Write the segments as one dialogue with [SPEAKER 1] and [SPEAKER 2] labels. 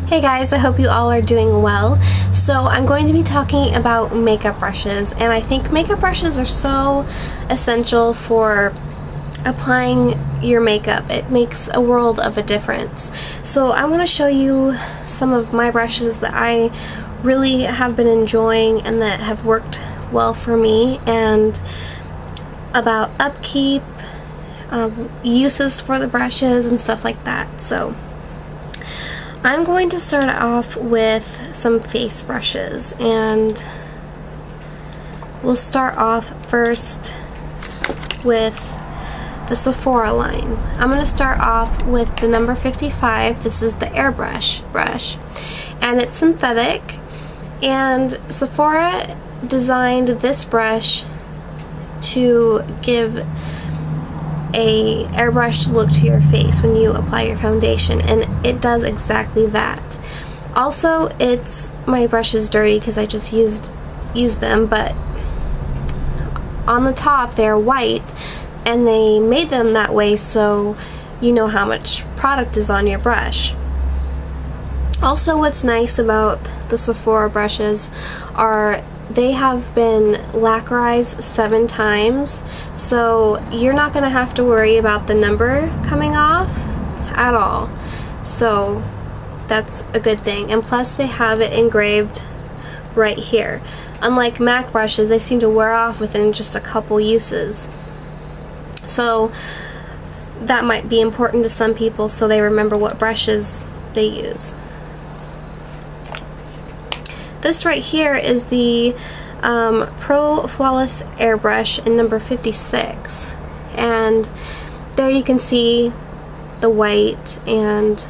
[SPEAKER 1] Hey guys, I hope you all are doing well. So I'm going to be talking about makeup brushes, and I think makeup brushes are so essential for applying your makeup. It makes a world of a difference. So I want to show you some of my brushes that I really have been enjoying and that have worked well for me, and about upkeep, uses for the brushes and stuff like that. So I'm going to start off with some face brushes, and we'll start off first with the Sephora line. I'm going to start off with the number 55. This is the airbrush brush, and it's synthetic, and Sephora designed this brush to give a airbrush look to your face when you apply your foundation, and it does exactly that. Also, my brush is dirty because I just used them, but on the top they're white, and they made them that way so you know how much product is on your brush. Also, what's nice about the Sephora brushes are they have been lacquerized 7 times, so you're not going to have to worry about the number coming off at all. So that's a good thing. And plus they have it engraved right here. Unlike MAC brushes, they seem to wear off within just a couple uses. So that might be important to some people, so they remember what brushes they use. This right here is the Pro Flawless Airbrush in number 56, and there you can see the white and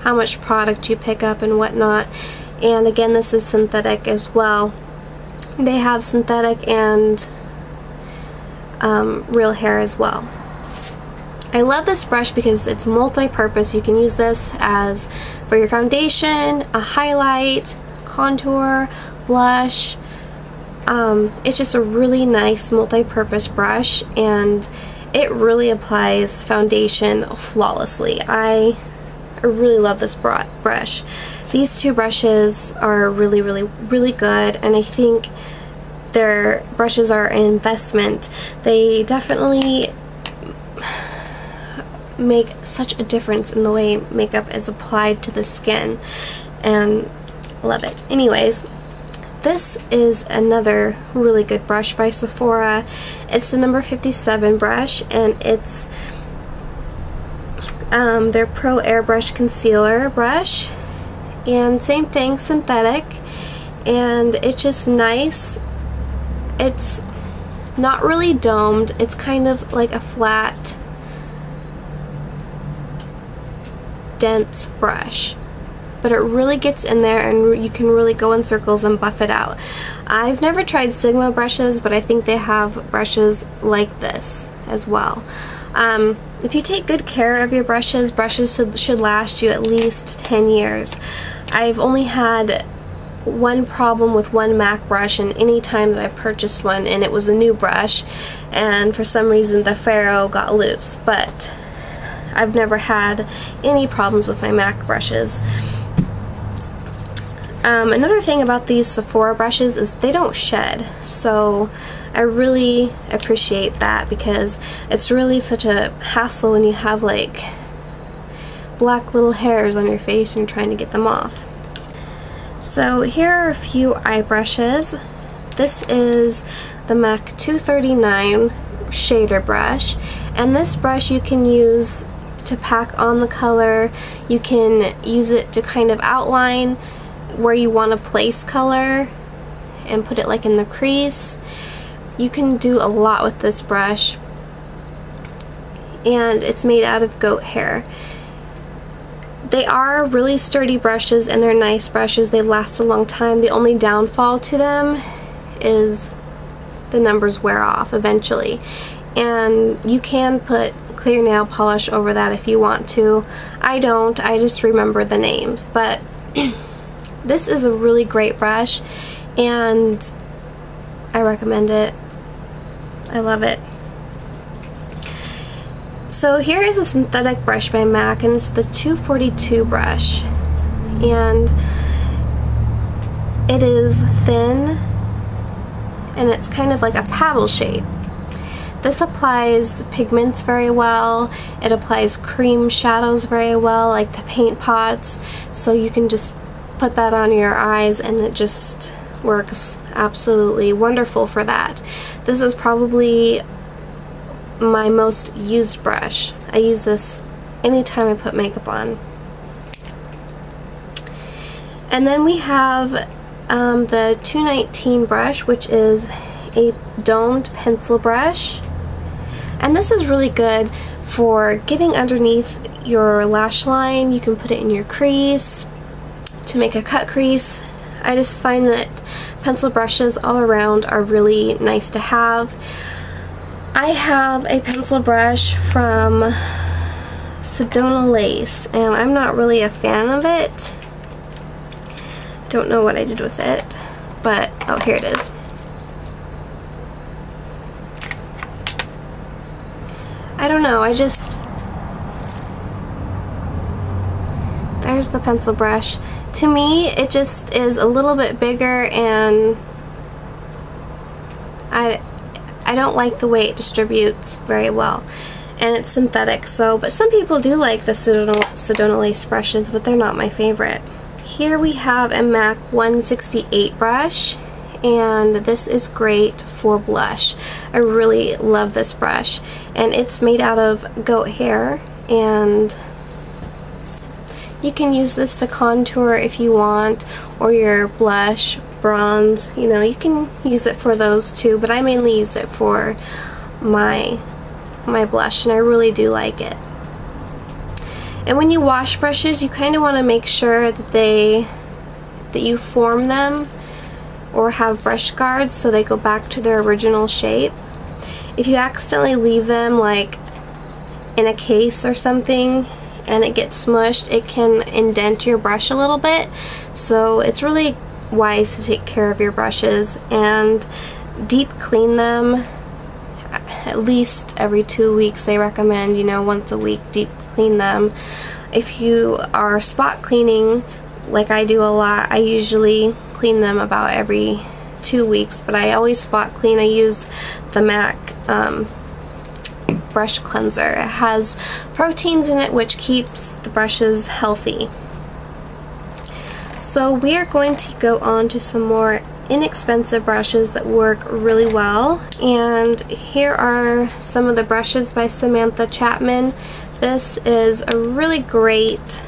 [SPEAKER 1] how much product you pick up and whatnot. And again, this is synthetic as well. They have synthetic and real hair as well. I love this brush because it's multi-purpose. You can use this as for your foundation, a highlight, contour, blush. It's just a really nice multi-purpose brush, and it really applies foundation flawlessly. I really love this brush. These two brushes are really good, and I think their brushes are an investment. They definitely make such a difference in the way makeup is applied to the skin, and love it. Anyways, this is another really good brush by Sephora. It's the number 57 brush, and it's their Pro Airbrush Concealer brush, and same thing, synthetic, and it's just nice. It's not really domed, it's kind of like a flat, dense brush, but it really gets in there and you can really go in circles and buff it out. I've never tried Sigma brushes, but I think they have brushes like this as well. If you take good care of your brushes should last you at least 10 years. I've only had one problem with one MAC brush, and any time that I purchased one, and it was a new brush, and for some reason the ferrule got loose, but I've never had any problems with my MAC brushes. Another thing about these Sephora brushes is they don't shed, so I really appreciate that, because it's really such a hassle when you have like black little hairs on your face and you're trying to get them off. So here are a few eye brushes. This is the MAC 239 shader brush, and this brush you can use to pack on the color. You can use it to kind of outline where you want to place color and put it like in the crease. You can do a lot with this brush, and it's made out of goat hair. They are really sturdy brushes, and they're nice brushes. They last a long time. The only downfall to them is the numbers wear off eventually, and you can put clear nail polish over that if you want to. I don't. I just remember the names. But this is a really great brush, and I recommend it. I love it. So here is a synthetic brush by MAC, and it's the 242 brush, and it is thin and it's kind of like a paddle shape. This applies pigments very well. It applies cream shadows very well, like the paint pots, so you can just put that on your eyes and it just works absolutely wonderful for that. This is probably my most used brush. I use this anytime I put makeup on. And then we have the 219 brush, which is a domed pencil brush. And this is really good for getting underneath your lash line. You can put it in your crease to make a cut crease. I just find that pencil brushes all around are really nice to have. I have a pencil brush from Sedona Lace, and I'm not really a fan of it. Don't know what I did with it, but oh, here it is. I don't know, there's the pencil brush. To me, it just is a little bit bigger, and I don't like the way it distributes very well, and it's synthetic, so, but some people do like the Sedona Lace brushes, but they're not my favorite. Here we have a MAC 168 brush, and this is great for blush. I really love this brush, and it's made out of goat hair, and you can use this to contour if you want, or your blush, bronze, you know, you can use it for those too, but I mainly use it for my blush, and I really do like it. And when you wash brushes, you kind of want to make sure that you form them or have brush guards so they go back to their original shape. If you accidentally leave them like in a case or something and it gets smushed, it can indent your brush a little bit, so it's really wise to take care of your brushes and deep clean them at least every 2 weeks. They recommend, you know, once a week deep clean them. If you are spot cleaning like I do a lot, I usually clean them about every 2 weeks, but I always spot clean. I use the MAC brush cleanser. It has proteins in it which keeps the brushes healthy. So we are going to go on to some more inexpensive brushes that work really well, and here are some of the brushes by Samantha Chapman. This is a really great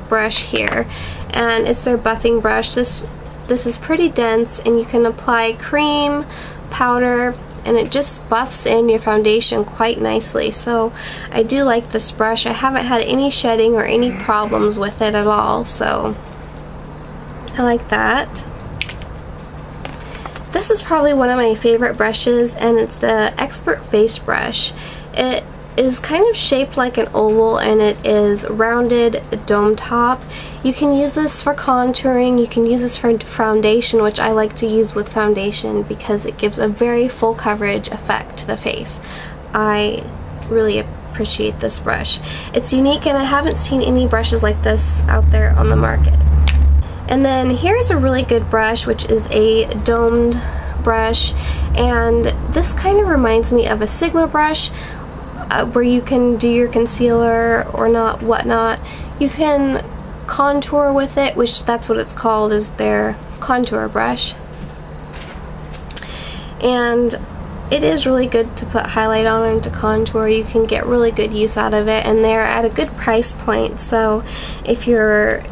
[SPEAKER 1] brush here, and it's their buffing brush. This is pretty dense, and you can apply cream, powder, and it just buffs in your foundation quite nicely. So I do like this brush. I haven't had any shedding or any problems with it at all, so I like that. This is probably one of my favorite brushes, and it's the Expert Face Brush. It is kind of shaped like an oval, and it is rounded, dome top. You can use this for contouring, you can use this for foundation, which I like to use with foundation because it gives a very full coverage effect to the face. I really appreciate this brush. It's unique, and I haven't seen any brushes like this out there on the market. And then here's a really good brush, which is a domed brush, and this kind of reminds me of a Sigma brush, where you can do your concealer or not, whatnot. You can contour with it, which that's what it's called, is their contour brush. And it is really good to put highlight on and to contour. You can get really good use out of it, and they're at a good price point. So if you're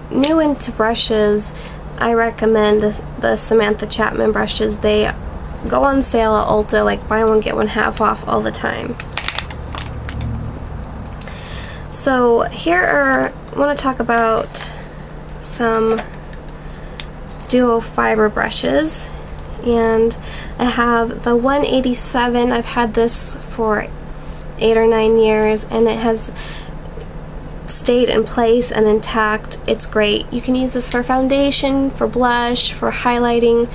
[SPEAKER 1] new into brushes, I recommend the Samantha Chapman brushes. They go on sale at ULTA, like buy one get one half off all the time. So here I want to talk about some duo fiber brushes, and I have the 187. I've had this for 8 or 9 years, and it has stayed in place and intact. It's great. You can use this for foundation, for blush, for highlighting.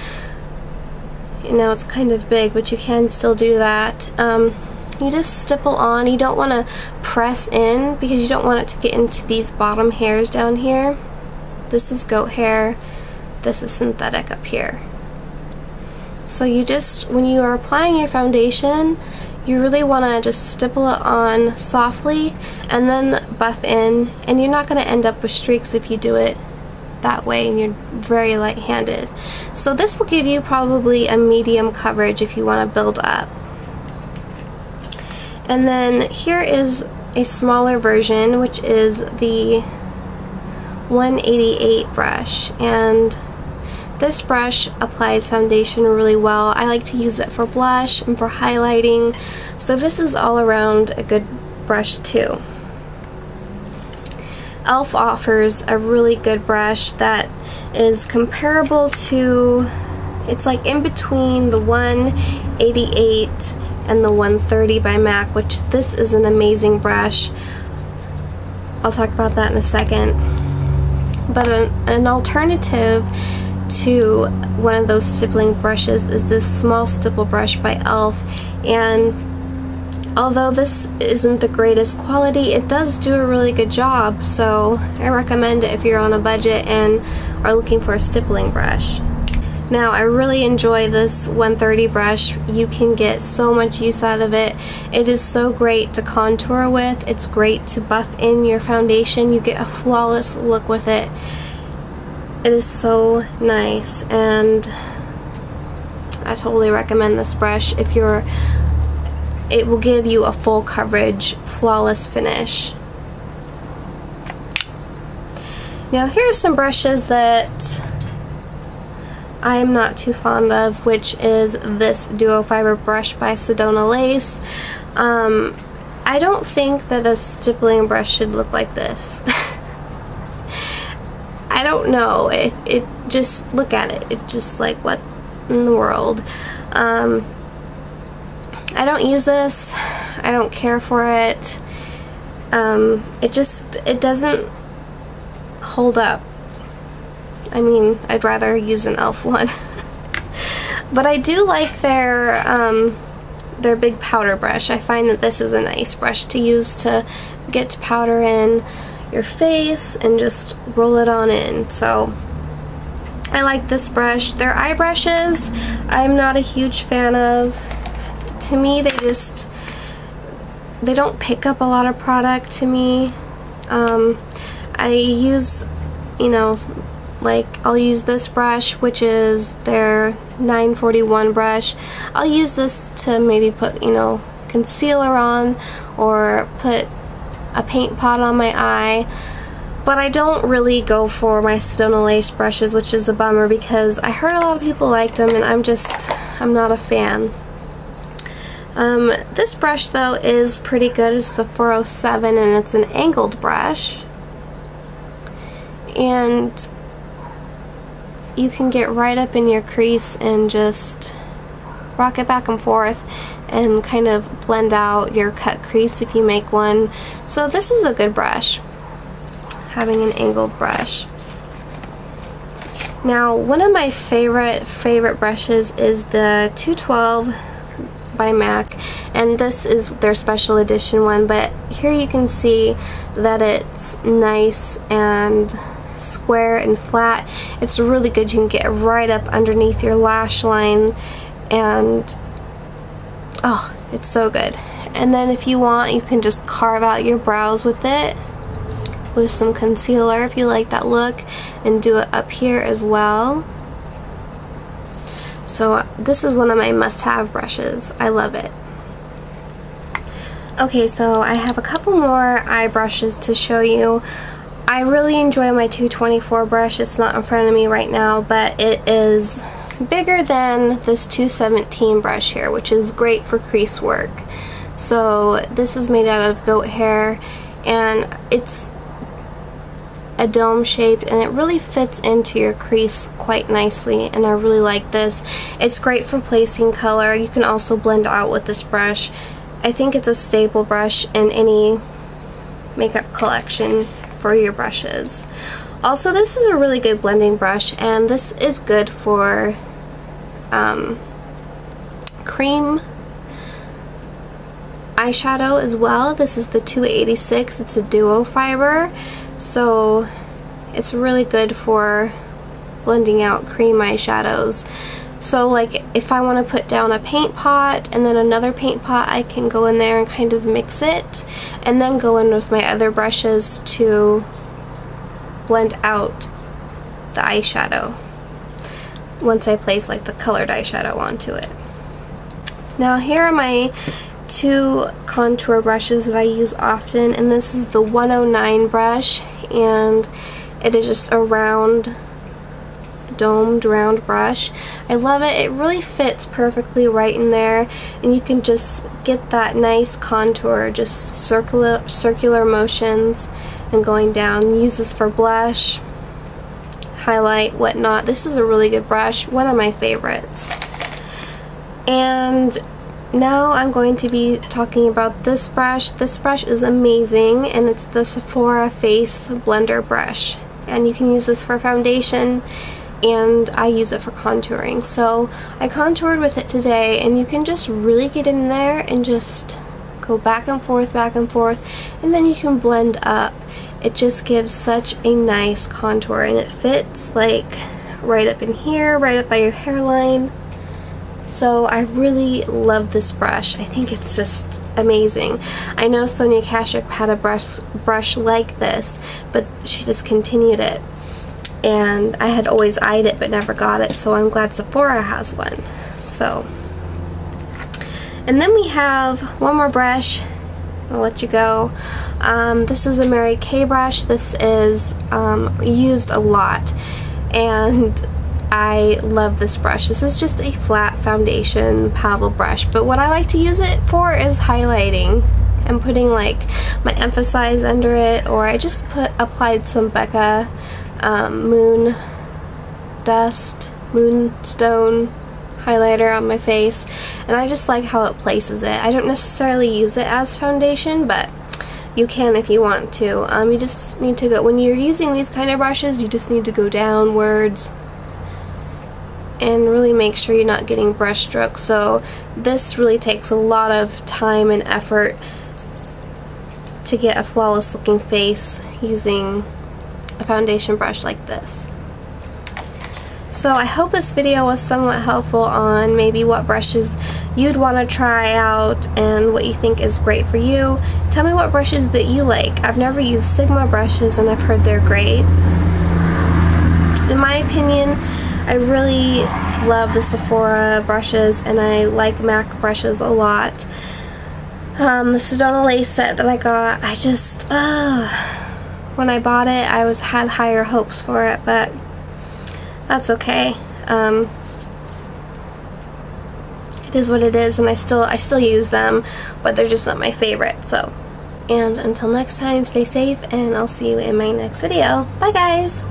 [SPEAKER 1] You know, it's kind of big, but you can still do that. you just stipple on. You don't want to press in because you don't want it to get into these bottom hairs down here. This is goat hair, this is synthetic up here. So you just, when you are applying your foundation, you really want to just stipple it on softly and then buff in, and you're not going to end up with streaks if you do it that way and you're very light-handed. So this will give you probably a medium coverage if you want to build up. And then here is a smaller version, which is the 188 brush, and this brush applies foundation really well. I like to use it for blush and for highlighting, so this is all around a good brush too. e.l.f. offers a really good brush that is comparable to, it's like in between the 188 and the 130 by MAC, which this is an amazing brush. I'll talk about that in a second. But an alternative to one of those stippling brushes is this small stipple brush by e.l.f. and although this isn't the greatest quality, it does do a really good job, so I recommend it if you're on a budget and are looking for a stippling brush. Now, I really enjoy this 130 brush. You can get so much use out of it. It is so great to contour with. It's great to buff in your foundation. You get a flawless look with it. It is so nice, and I totally recommend this brush if you're, it will give you a full coverage, flawless finish. Now here are some brushes that I am not too fond of, which is this duo fiber brush by Sedona Lace. I don't think that a stippling brush should look like this. I don't know, it just, look at it, it's just like, what in the world. I don't use this, I don't care for it. It doesn't hold up. I mean, I'd rather use an e.l.f. one. But I do like their big powder brush. I find that this is a nice brush to use to get powder in your face and just roll it on in. So I like this brush. Their eye brushes, I'm not a huge fan of. To me, they don't pick up a lot of product to me. I use, you know, like I'll use this brush, which is their 941 brush. I'll use this to maybe put, you know, concealer on or put a paint pot on my eye. But I don't really go for my Sedona Lace brushes, which is a bummer because I heard a lot of people liked them and I'm not a fan. This brush though is pretty good. It's the 407 and it's an angled brush. And you can get right up in your crease and just rock it back and forth and kind of blend out your cut crease if you make one. So this is a good brush, having an angled brush. Now, one of my favorite brushes is the 212 by MAC, and this is their special edition one, but here you can see that it's nice and square and flat. It's really good. You can get right up underneath your lash line, and oh, it's so good. And then if you want, you can just carve out your brows with it with some concealer if you like that look, and do it up here as well. So this is one of my must-have brushes. I love it. Okay, so I have a couple more eye brushes to show you. I really enjoy my 224 brush. It's not in front of me right now, but it is bigger than this 217 brush here, which is great for crease work. So this is made out of goat hair, and it's a dome shaped, and it really fits into your crease quite nicely, and I really like this. It's great for placing color. You can also blend out with this brush. I think it's a staple brush in any makeup collection for your brushes. Also, this is a really good blending brush, and this is good for eyeshadow as well. This is the 286. It's a duo fiber, so it's really good for blending out cream eyeshadows. So like if I want to put down a paint pot and then another paint pot, I can go in there and kind of mix it and then go in with my other brushes to blend out the eyeshadow once I place like the colored eyeshadow onto it. Now here are my two contour brushes that I use often, and this is the 109 brush, and it is just a round, domed round brush. I love it. It really fits perfectly right in there, and you can just get that nice contour, just circular motions and going down. Use this for blush, highlight, whatnot. This is a really good brush, one of my favorites. And now I'm going to be talking about this brush. This brush is amazing, and it's the Sephora Face Blender brush, and you can use this for foundation, and I use it for contouring. So I contoured with it today, and you can just really get in there and just go back and forth, and then you can blend up. It just gives such a nice contour, and it fits like right up in here, right up by your hairline. So I really love this brush. I think it's just amazing. I know Sonia Kashuk had a brush like this, but she discontinued it. And I had always eyed it but never got it, so I'm glad Sephora has one. So, and then we have one more brush. I'll let you go. This is a MaryKay brush. This is used a lot, and I love this brush. This is just a flat foundation paddle brush, but what I like to use it for is highlighting and putting like my emphasize under it, or I just applied some Becca Moonstone highlighter on my face, and I just like how it places it. I don't necessarily use it as foundation, but you can if you want to. You just need to go, when you're using these kind of brushes, you just need to go downwards and really make sure you're not getting brush strokes. So this really takes a lot of time and effort to get a flawless looking face using a foundation brush like this. So I hope this video was somewhat helpful on maybe what brushes you'd want to try out and what you think is great for you. Tell me what brushes that you like. I've never used Sigma brushes, and I've heard they're great. In my opinion, I really love the Sephora brushes, and I like MAC brushes a lot. The Sedona Lace set that I got, I just, when I bought it, I had higher hopes for it, but that's okay. It is what it is, and I still use them, but they're just not my favorite. So, and until next time, stay safe, and I'll see you in my next video. Bye, guys.